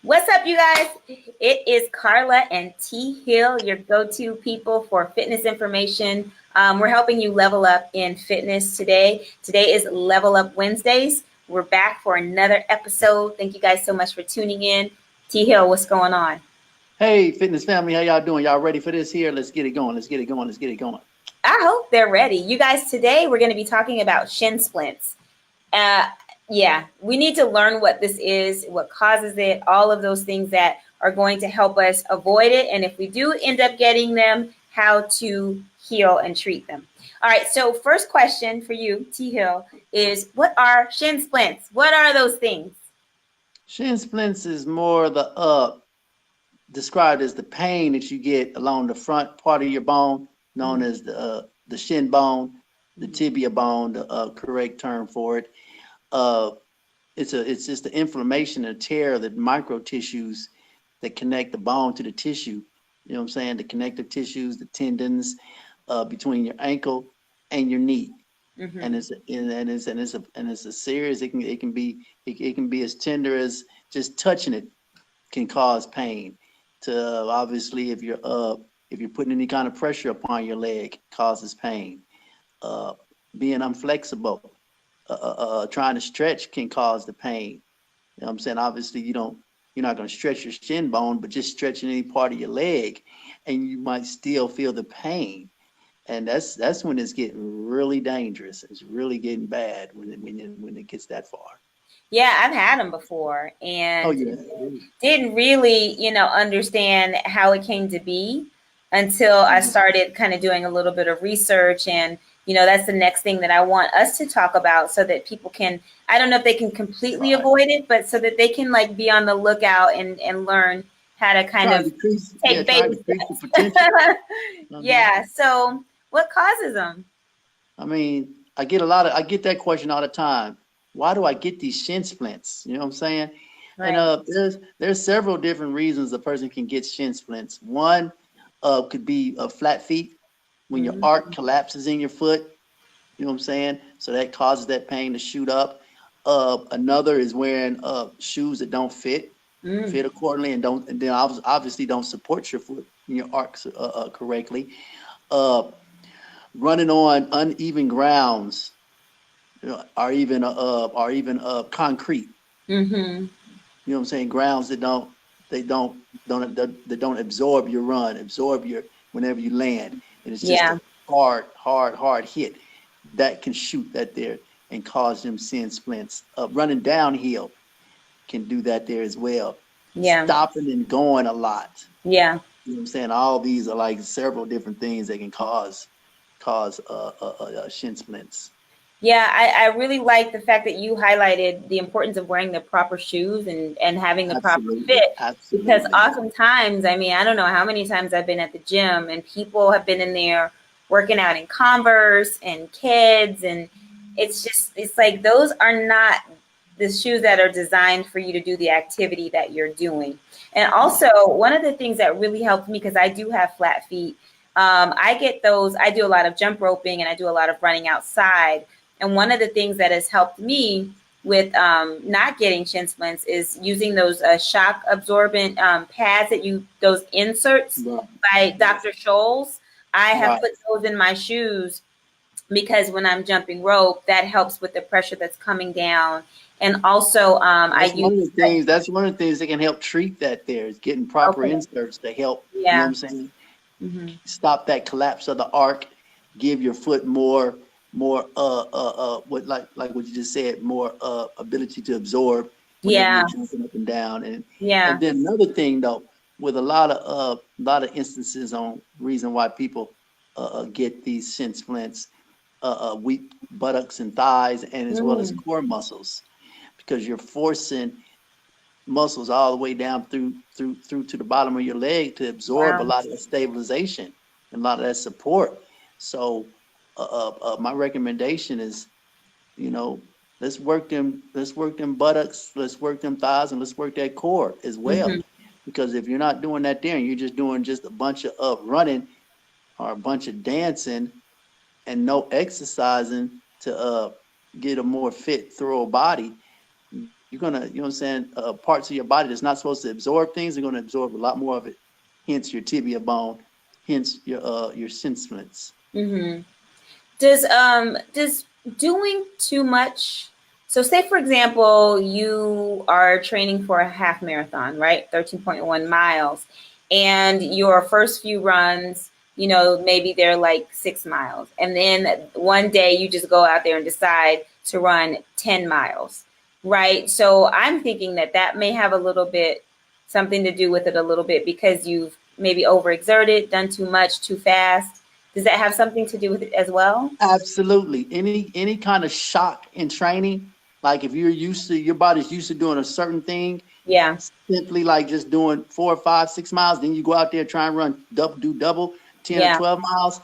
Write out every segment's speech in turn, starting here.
What's up, you guys? It is Carla and T Hill, your go-to people for fitness information. We're helping you level up in fitness today. Today is Level Up Wednesdays. We're back for another episode. Thank you guys so much for tuning in. T Hill, what's going on? Hey, fitness family, how y'all doing? Y'all ready for this here? Let's get it going. Let's get it going. Let's get it going. I hope they're ready. You guys, today we're going to be talking about shin splints. Yeah, we need to learn what this is, what causes it, all of those things that are going to help us avoid it. And if we do end up getting them, how to heal and treat them. All right, so first question for you, T Hill, is what are shin splints? What are those things? Shin splints is more the described as the pain that you get along the front part of your bone, known as the shin bone, the tibia bone, the correct term for it. It's just the inflammation and tear of the micro tissues that connect the bone to the tissue. You know what I'm saying? The connective tissues, the tendons between your ankle and your knee. Mm-hmm. And it's a serious. It can be as tender as just touching it can cause pain. To obviously, if you're putting any kind of pressure upon your leg, causes pain. Being unflexible. Trying to stretch can cause the pain. You know what I'm saying? Obviously, you're not going to stretch your shin bone, but just stretching any part of your leg, and you might still feel the pain. And that's when it's getting really dangerous. It's really getting bad when it gets that far. Yeah, I've had them before, and didn't really, understand how it came to be until I started kind of doing a little bit of research. And that's the next thing that I want us to talk about, so that people can, I don't know if they can completely avoid it, but so that they can like be on the lookout and learn how to kind of take baby steps. Yeah. So what causes them? I mean, I get that question all the time. Why do I get these shin splints? You know what I'm saying? Right. And there's several different reasons a person can get shin splints. One could be flat feet. When your arc collapses in your foot, you know what I'm saying? So that causes that pain to shoot up. Another is wearing shoes that don't fit accordingly and then obviously don't support your foot and your arcs correctly. Running on uneven grounds, or even concrete. Mm-hmm. You know what I'm saying? Grounds that don't absorb your run, whenever you land. And it's just a hard hit that can shoot that there and cause them shin splints. Running downhill can do that there as well. Yeah. Stopping and going a lot. Yeah. You know what I'm saying? All these are like several different things that can cause shin splints. Yeah, I really like the fact that you highlighted the importance of wearing the proper shoes and having the proper fit. Absolutely. Because oftentimes, I mean, I don't know how many times I've been at the gym and people have been in there working out in Converse and Kids, and it's like those are not the shoes that are designed for you to do the activity that you're doing. And also, one of the things that really helped me, because I do have flat feet, I get those. I do a lot of jump roping and I do a lot of running outside. And one of the things that has helped me with not getting shin splints is using those shock absorbent pads those inserts by Dr. Scholl's. I have put those in my shoes because when I'm jumping rope, that helps with the pressure that's coming down. And also, that's one of the things that can help treat that. There is getting proper inserts to help. Yeah. You know what I'm saying? Mm-hmm. Stop that collapse of the arc. Give your foot more what what you just said, more ability to absorb when you're jumping up and down. And then another thing though, with a lot of instances on reason why people get these shin splints, weak buttocks and thighs, and as well as core muscles, because you're forcing muscles all the way down through to the bottom of your leg to absorb a lot of that stabilization and a lot of that support. So my recommendation is, let's work them buttocks, let's work them thighs, and let's work that core as well. Mm-hmm. Because if you're not doing that there and you're just doing just a bunch of running or a bunch of dancing and no exercising to get a more fit, thorough body, you're gonna, you know what I'm saying, parts of your body that's not supposed to absorb things are gonna absorb a lot more of it. Hence your tibia bone, hence your shin splints. Mm-hmm. Does doing too much, so say for example you are training for a half marathon, right? 13.1 miles, and your first few runs, you know, maybe they're like 6 miles, and then one day you just go out there and decide to run 10 miles, right? So I'm thinking that that may have a little bit something to do with it, a little bit, because you've maybe overexerted, done too much too fast. Does that have something to do with it as well? Absolutely. Any kind of shock in training, like if you're used to, your body's used to doing a certain thing, Yeah. simply like just doing 4, 5, 6 miles, then you go out there try and run double 10 or 12 miles.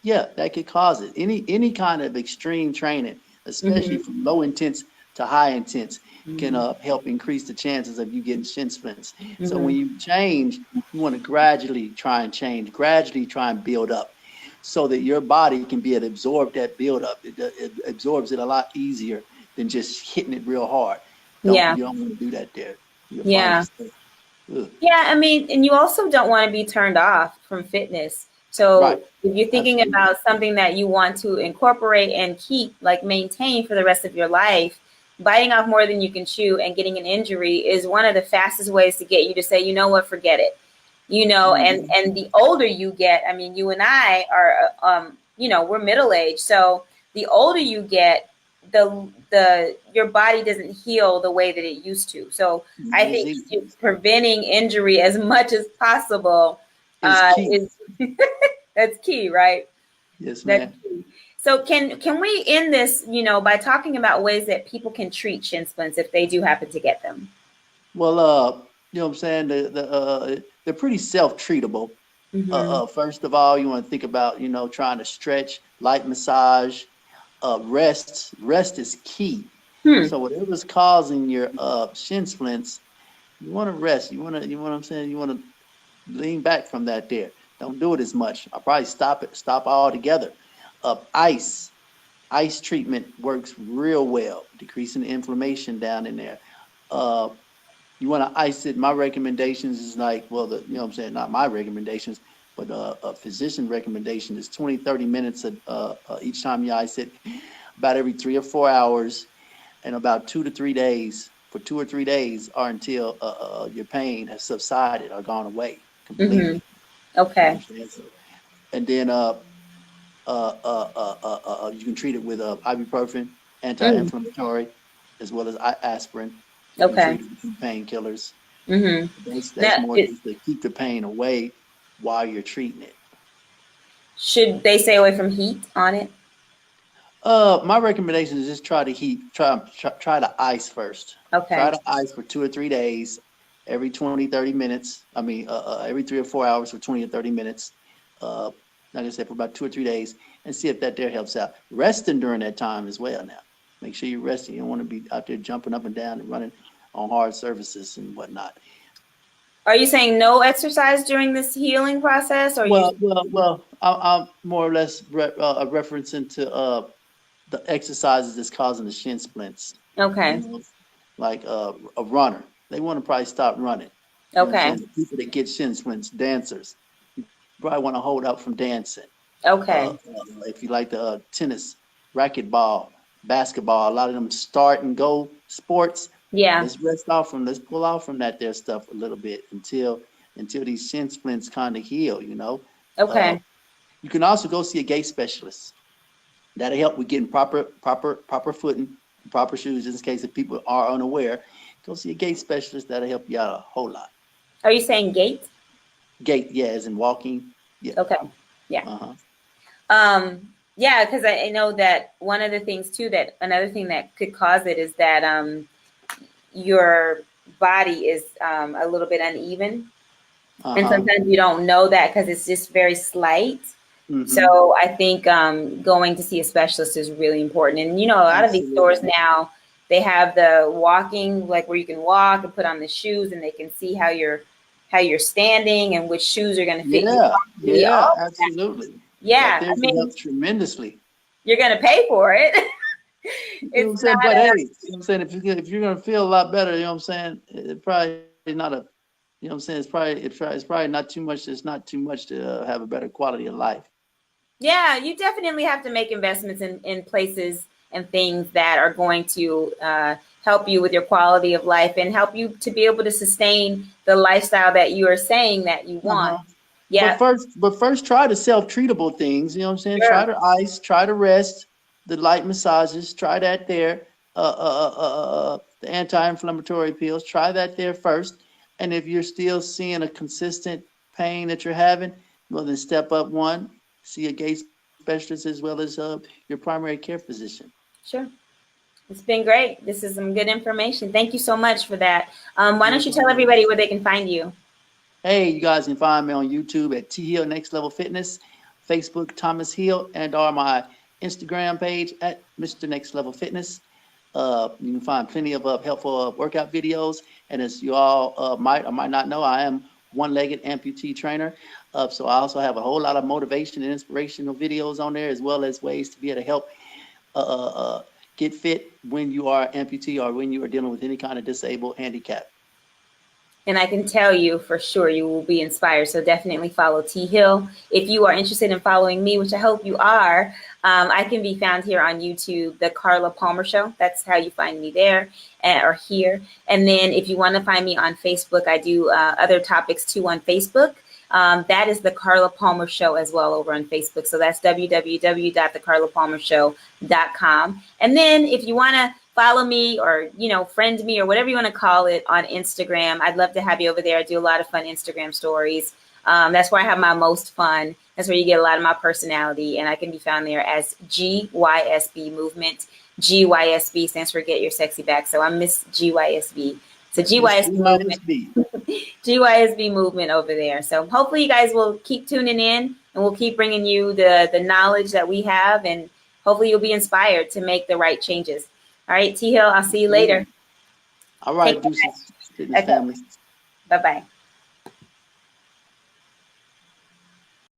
Yeah, that could cause it. Any kind of extreme training, especially from low intense to high intense, can help increase the chances of you getting shin splints. So when you change, you want to gradually try and change, gradually try and build up, so that your body can be able to absorb that buildup. It absorbs it a lot easier than just hitting it real hard. You don't want to do that there. Yeah. I mean, and you also don't want to be turned off from fitness. So if you're thinking about something that you want to incorporate and keep, like maintain for the rest of your life, biting off more than you can chew and getting an injury is one of the fastest ways to get you to say, you know what, forget it. You know, and the older you get, I mean, you and I are, you know, we're middle-aged. So the older you get, your body doesn't heal the way that it used to. So I think preventing injury as much as possible is that's key, right? Yes, ma'am. So can we end this, you know, by talking about ways that people can treat shin splints if they do happen to get them? Well, you know what I'm saying? They're pretty self-treatable. First of all, you want to think about, you know, trying to stretch, light massage, rest. Rest is key. So whatever's causing your shin splints, you want to rest. You want to, you know what I'm saying? You want to lean back from that there. Don't do it as much. I'll probably stop altogether. Ice treatment works real well, decreasing the inflammation down in there. You want to ice it. My recommendations is like, well, you know what I'm saying? Not my recommendations, but a physician recommendation is 20, 30 minutes each time you ice it, about every 3 or 4 hours, and about 2 to 3 days, for 2 or 3 days, or until your pain has subsided or gone away completely. Okay. And then you can treat it with ibuprofen, anti-inflammatory, as well as aspirin. Okay. Painkillers. That's more just to keep the pain away while you're treating it. Should they stay away from heat on it? My recommendation is just try to ice first. Okay. Try to ice for 2 or 3 days, every 20, 30 minutes. I mean, every 3 or 4 hours for 20 or 30 minutes. Like I said, for about 2 or 3 days, and see if that there helps out. Resting during that time as well now. Make sure you're resting. You don't want to be out there jumping up and down and running on hard surfaces and whatnot. Are you saying no exercise during this healing process? Or I'm more or less referencing to the exercises that's causing the shin splints. Okay. You know, like a runner, they want to probably stop running. Okay. People that get shin splints, dancers, you probably want to hold out from dancing. Okay. If you like the tennis, racquetball, basketball, a lot of them start and go sports. Yeah. Let's pull off from that there stuff a little bit until these shin splints kind of heal, you know. Okay. You can also go see a gait specialist. That'll help with getting proper footing, proper shoes. In this case, if people are unaware, go see a gait specialist. That'll help you out a whole lot. Are you saying gait? Gait, yeah, as in walking. Yeah. Okay. Yeah. Yeah, because I know that one of the things too, that another thing that could cause it is that your body is a little bit uneven. And sometimes you don't know that because it's just very slight. So I think going to see a specialist is really important. And, you know, a lot of these stores now, they have the walking, like where you can walk and put on the shoes and they can see how you're standing and which shoes are going to fit you. Yeah, absolutely. Yeah, I mean, tremendously. You're going to pay for it. You know what I'm saying? But hey, you know what I'm saying? If you're gonna feel a lot better, you know what I'm saying? It probably not a, you know what I'm saying? It's probably not too much. It's not too much to have a better quality of life. Yeah, you definitely have to make investments in places and things that are going to help you with your quality of life and help you to be able to sustain the lifestyle that you are saying that you want. Yeah. But first try the self-treatable things, you know what I'm saying? Sure. Try the ice, try the rest, the light massages, try that there. The anti-inflammatory pills, try that there first. And if you're still seeing a consistent pain that you're having, well then step up one, see a gait specialist as well as your primary care physician. Sure. It's been great. This is some good information. Thank you so much for that. Why don't you tell everybody where they can find you? Hey, you guys can find me on YouTube at T Hill Next Level Fitness, Facebook Thomas Hill, and or my Instagram page at Mr. Next Level Fitness. You can find plenty of helpful workout videos. And as you all might or might not know, I am one-legged amputee trainer. So I also have a whole lot of motivation and inspirational videos on there, as well as ways to be able to help get fit when you are amputee or when you are dealing with any kind of disabled handicap. And I can tell you for sure you will be inspired. So definitely follow T Hill. If you are interested in following me, which I hope you are, I can be found here on YouTube, the Carla Palmer Show. That's how you find me there or here. And then if you want to find me on Facebook, I do other topics too on Facebook. That is the Carla Palmer Show as well over on Facebook. So that's www.thecarlapalmershow.com. And then if you want to follow me or, friend me or whatever you want to call it on Instagram, I'd love to have you over there. I do a lot of fun Instagram stories. That's where I have my most fun. That's where you get a lot of my personality. And I can be found there as GYSB Movement. GYSB stands for Get Your Sexy Back. So I'm Miss GYSB. So GYSB Movement. GYSB Movement over there. So hopefully you guys will keep tuning in and we'll keep bringing you the knowledge that we have. And hopefully you'll be inspired to make the right changes. All right, T Hill, I'll see you later. All right, deuces, fitness family. Bye-bye.